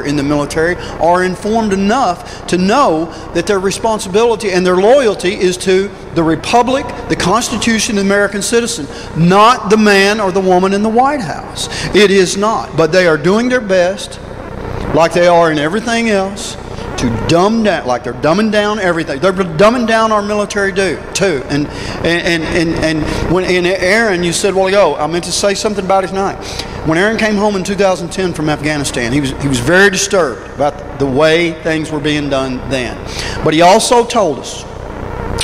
in the military are informed enough to know that their responsibility and their loyalty is to the Republic, the Constitution, the American citizen, not the man or the woman in the White House. It is not. But they are doing their best, like they are in everything else, to dumb down, like they're dumbing down everything. They're dumbing down our military too. And when Aaron, you said, well, ago, I meant to say something about it tonight. When Aaron came home in 2010 from Afghanistan, he was very disturbed about the way things were being done then. But he also told us,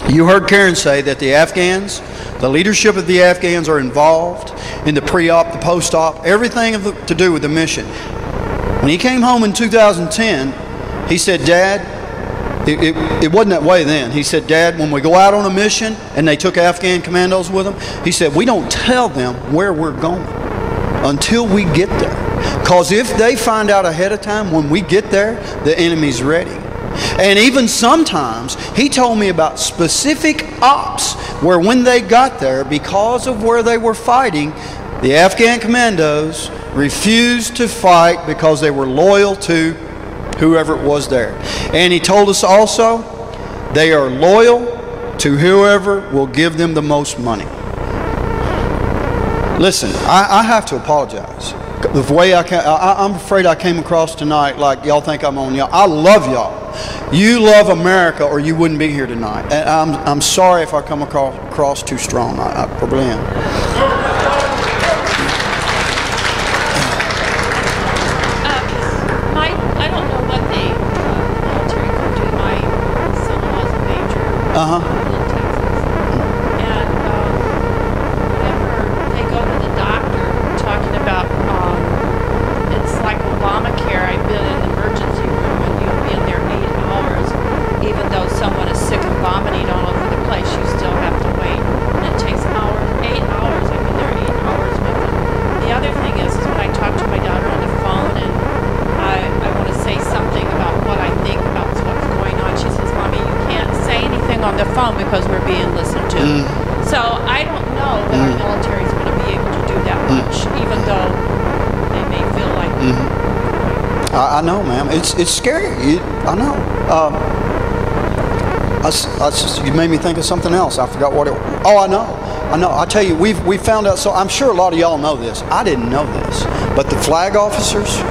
you heard Karen say that the Afghans, the leadership of the Afghans are involved in the pre-op, the post-op, everything to do with the mission. When he came home in 2010, he said, Dad, it wasn't that way then. He said, Dad, when we go out on a mission, and they took Afghan commandos with them, he said, we don't tell them where we're going until we get there. Because if they find out ahead of time, when we get there, the enemy's ready. And even sometimes, he told me about specific ops where when they got there, because of where they were fighting, the Afghan commandos refused to fight because they were loyal to whoever it was there. And he told us also, they are loyal to whoever will give them the most money. Listen, I have to apologize. The way I'm afraid I came across tonight like y'all think I'm on y'all. I love y'all. You love America or you wouldn't be here tonight. And I'm sorry if I come across too strong. I probably am. Uh-huh. And whenever they go to the doctor, talking about, it's like Obamacare. I've been in the emergency room and you'll be in there 8 hours. Even though someone is sick and vomiting all over the place, you still have to wait. And it takes hours, 8 hours. I've been there 8 hours with them. The other thing is when I talk to my daughter on the phone and I want to say something about what I think about what's going on, she says, Mommy, you can't say anything on the phone because we're being listened to. So I don't know that our military is going to be able to do that much, even though they may feel like I know, ma'am. It's scary. I know. You made me think of something else. I forgot what it was. Oh, I know. I tell you, we found out. So I'm sure a lot of y'all know this. I didn't know this, but the flag officers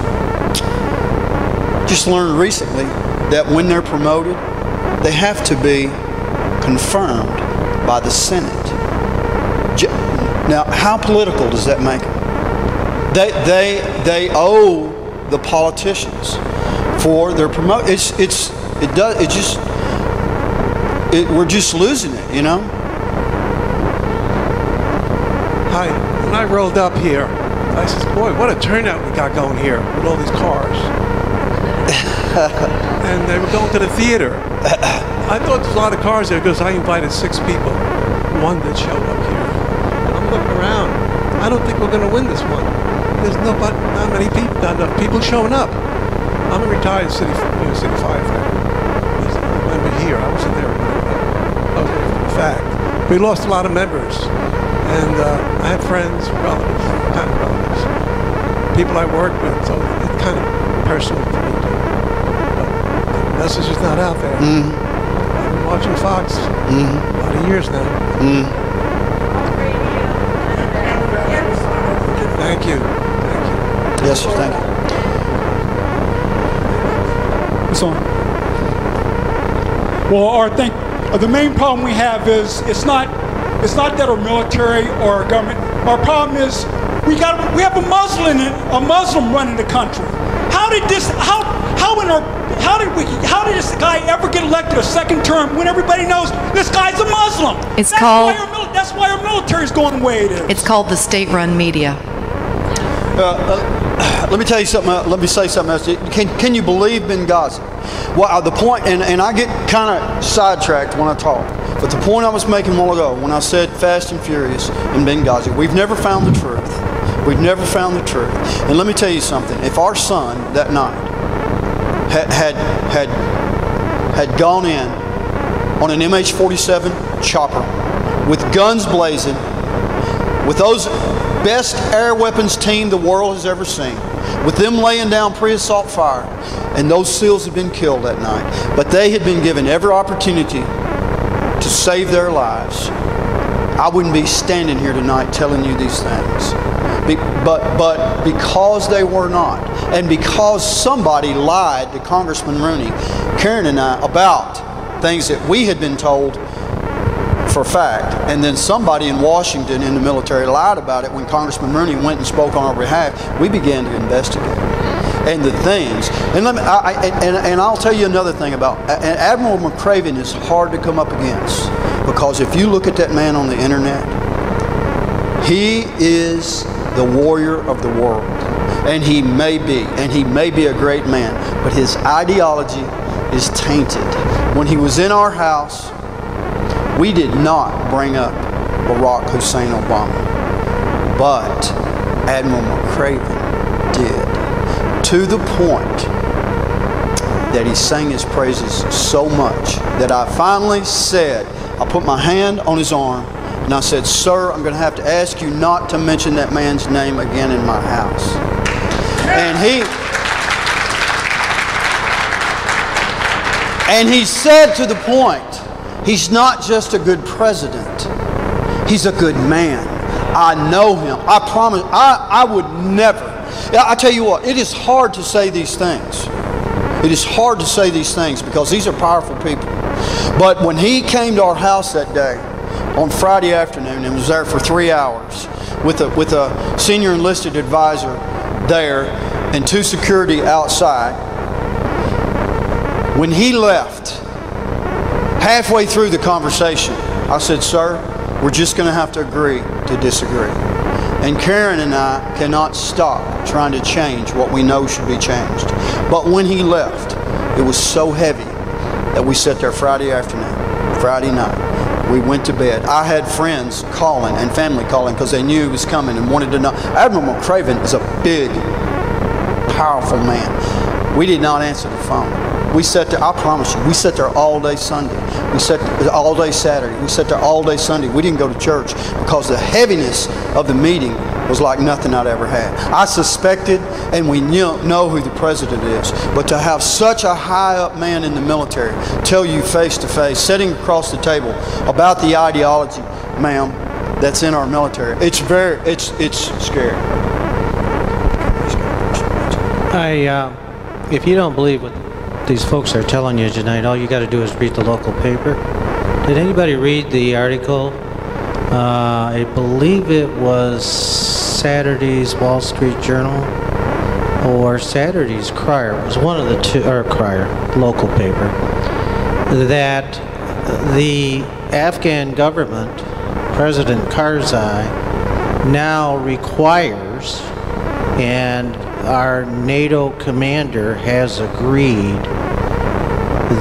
just learned recently that when they're promoted, they have to be confirmed by the Senate. Now, how political does that make it? They owe the politicians for their promotion. We're just losing it, you know. Hi. When I rolled up here, I said, "Boy, what a turnout we got going here with all these cars." And they were going to the theater. I thought there was a lot of cars there because I invited 6 people. One that showed up here. And I'm looking around. I don't think we're going to win this one. There's not enough people showing up. I'm a retired city firefighter. There's a member here. I wasn't there. I was there for the fact. We lost a lot of members. And I had friends, relatives, kind of relatives, people I worked with. So it's kind of personal for me too. The message is not out there. I've been watching Fox a lot of years now. Thank you. Yes, sir. Thank you. It's on. Well, I think the main problem we have is it's not that our military or our government. Our problem is we have a Muslim running the country. How did this guy ever get elected a second term when everybody knows this guy's a Muslim? That's why our military is going the way it is. It's called the state-run media. Let me tell you something. Let me say something else. Can you believe Benghazi? Well, the point, and I get kind of sidetracked when I talk, but the point I was making a while ago when I said Fast and Furious in Benghazi, we've never found the truth. We've never found the truth. And let me tell you something. If our son that night had gone in on an C-47 Chopper with guns blazing, with those best air weapons team the world has ever seen, with them laying down pre-assault fire, and those SEALs had been killed that night. But they had been given every opportunity to save their lives. I wouldn't be standing here tonight telling you these things. But because they were not, and because somebody lied to Congressman Rooney, Karen and I, about things that we had been told for a fact, and then somebody in Washington in the military lied about it when Congressman Rooney went and spoke on our behalf, we began to investigate. And the things, and I'll tell you another thing about Admiral McCraven is hard to come up against, because if you look at that man on the internet, he is the warrior of the world, and he may be a great man, but his ideology is tainted. When he was in our house, we did not bring up Barack Hussein Obama, but Admiral McCraven did, to the point that he sang his praises so much that I finally said, I put my hand on his arm and I said, "Sir, I'm going to have to ask you not to mention that man's name again in my house." And he said to the point, he's not just a good president, he's a good man. I know him. I promise, I would never. I tell you what, it is hard to say these things. It is hard to say these things because these are powerful people. But when he came to our house that day, on Friday afternoon, and was there for 3 hours with a senior enlisted advisor there and 2 security outside, when he left, halfway through the conversation, I said, "Sir, we're just going to have to agree to disagree." And Karen and I cannot stop trying to change what we know should be changed. But when he left, it was so heavy that we sat there Friday afternoon, Friday night. We went to bed. I had friends calling and family calling because they knew he was coming and wanted to know. Admiral McCraven is a big, powerful man. We did not answer the phone. We sat there, I promise you, we sat there all day Sunday. We sat there all day Saturday. We sat there all day Sunday. We didn't go to church because the heaviness of the meeting was like nothing I'd ever had. I suspected, and we know who the president is, but to have such a high up man in the military tell you face to face, sitting across the table, about the ideology, ma'am, that's in our military, it's scary. If you don't believe what these folks are telling you tonight, all you got to do is read the local paper. Did anybody read the article? I believe it was Saturday's Wall Street Journal or Saturday's Crier. It was one of the two, or Crier, local paper, that the Afghan government, President Karzai, now requires, and our NATO commander has agreed,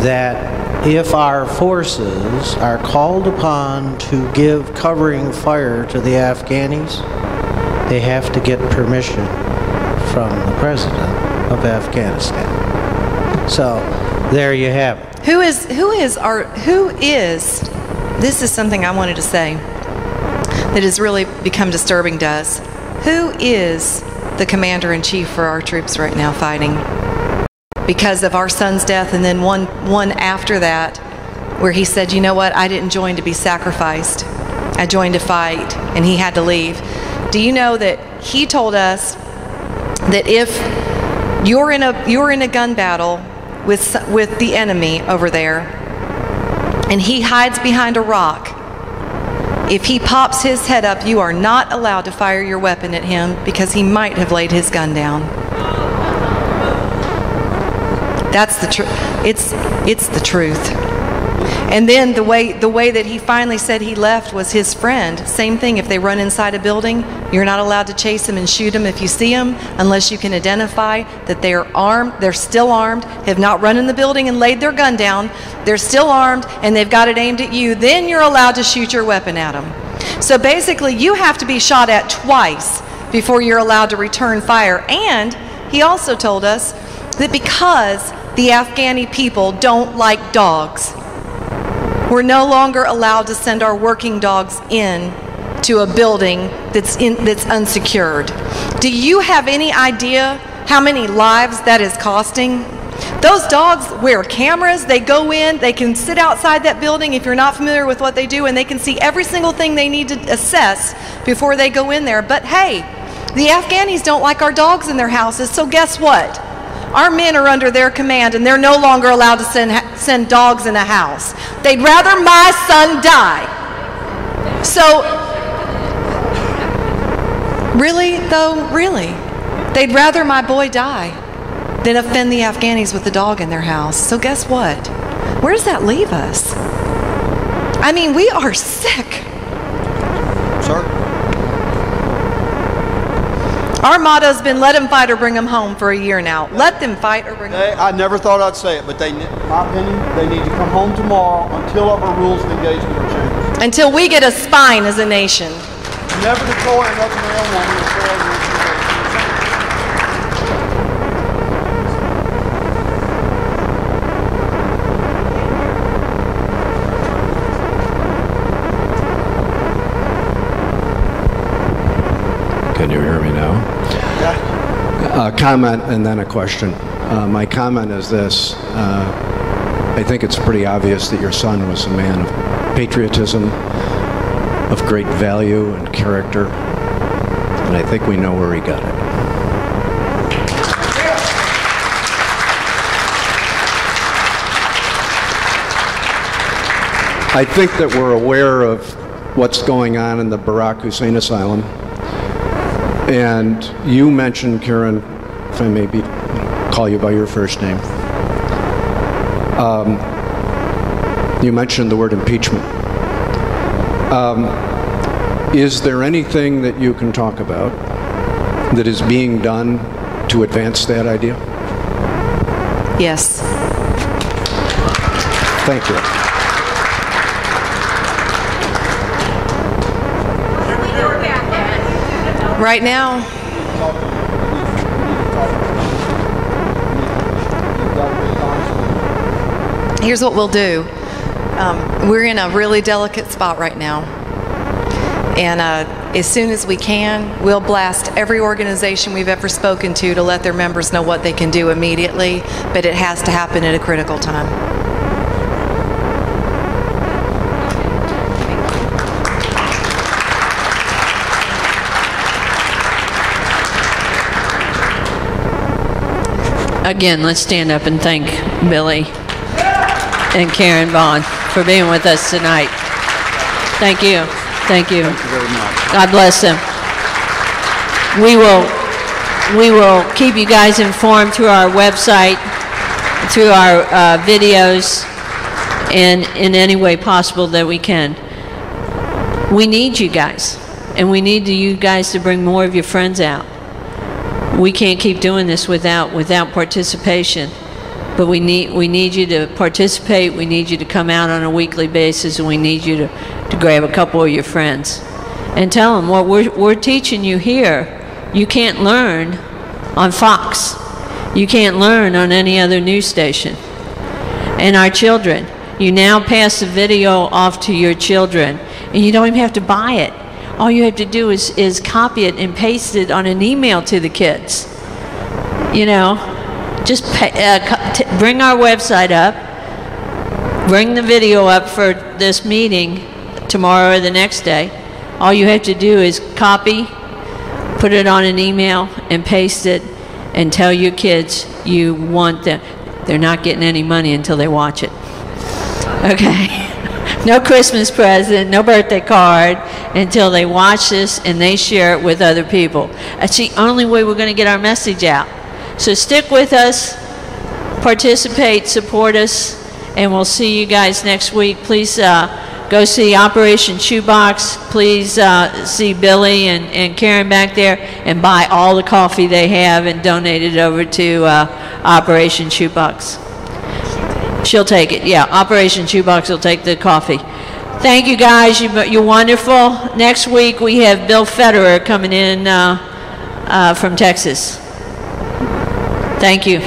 that if our forces are called upon to give covering fire to the Afghanis, they have to get permission from the president of Afghanistan. So there you have it. This is something I wanted to say that has really become disturbing to us. Who is the commander-in-chief for our troops right now fighting? Because of our son's death, and then one after that, where he said, "You know what, I didn't join to be sacrificed. I joined to fight," and he had to leave. Do you know that he told us that if you're in a gun battle with the enemy over there, and he hides behind a rock, if he pops his head up, you are not allowed to fire your weapon at him because he might have laid his gun down. That's the truth. It's the truth. And then the way that he finally said he left was his friend. Same thing. If they run inside a building, you're not allowed to chase them and shoot them if you see them, unless you can identify that they are armed. They're still armed. Have not run in the building and laid their gun down. They're still armed and they've got it aimed at you. Then you're allowed to shoot your weapon at them. So basically, you have to be shot at twice before you're allowed to return fire. And he also told us that because the Afghani people don't like dogs, we're no longer allowed to send our working dogs in to a building that's unsecured. Do you have any idea how many lives that is costing? Those dogs wear cameras, they go in, they can sit outside that building if you're not familiar with what they do, and they can see every single thing they need to assess before they go in there. But hey, the Afghanis don't like our dogs in their houses, so guess what? Our men are under their command, and they're no longer allowed to send dogs in a house. They'd rather my son die. So, really, though, really, they'd rather my boy die than offend the Afghanis with the dog in their house. So guess what? Where does that leave us? I mean, we are sick. Sir? Our motto's been let them fight or bring them home for a year now. Let them fight or bring them home. I never thought I'd say it, but in my opinion, they need to come home tomorrow until our rules of engagement are changed. Until we get a spine as a nation. Never deploy another male woman to failure. Can you hear me now? Yeah. A comment and then a question. My comment is this. I think it's pretty obvious that your son was a man of patriotism, of great value and character, and I think we know where he got it. I think that we're aware of what's going on in the Barack Hussein Asylum. And you mentioned, Karen, if I may call you by your first name, you mentioned the word impeachment. Is there anything that you can talk about that is being done to advance that idea? Yes. Thank you. Right now, here's what we'll do. We're in a really delicate spot right now. And as soon as we can, we'll blast every organization we've ever spoken to let their members know what they can do immediately, but it has to happen at a critical time. Again, let's stand up and thank Billy and Karen Vaughn for being with us tonight. Thank you. Thank you. Thank you very much. God bless them. We will keep you guys informed through our website, through our videos, and in any way possible that we can. We need you guys, and we need you guys to bring more of your friends out. We can't keep doing this without participation, but we need you to participate. We need you to come out on a weekly basis, and we need you to grab a couple of your friends and tell them what we're teaching you here. You can't learn on Fox. You can't learn on any other news station. And our children, you now pass the video off to your children, and you don't even have to buy it. All you have to do is copy it and paste it on an email to the kids. You know, just bring our website up, bring the video up for this meeting tomorrow or the next day. All you have to do is copy, put it on an email, and paste it, and tell your kids you want them. They're not getting any money until they watch it. Okay? No Christmas present, no birthday card, until they watch this and they share it with other people. That's the only way we're going to get our message out. So stick with us, participate, support us, and we'll see you guys next week. Please go see Operation Shoebox. Please see Billy and Karen back there, and buy all the coffee they have and donate it over to Operation Shoebox. She'll take it. Yeah, Operation Shoebox will take the coffee. Thank you, guys. You're wonderful. Next week, we have Bill Federer coming in from Texas. Thank you.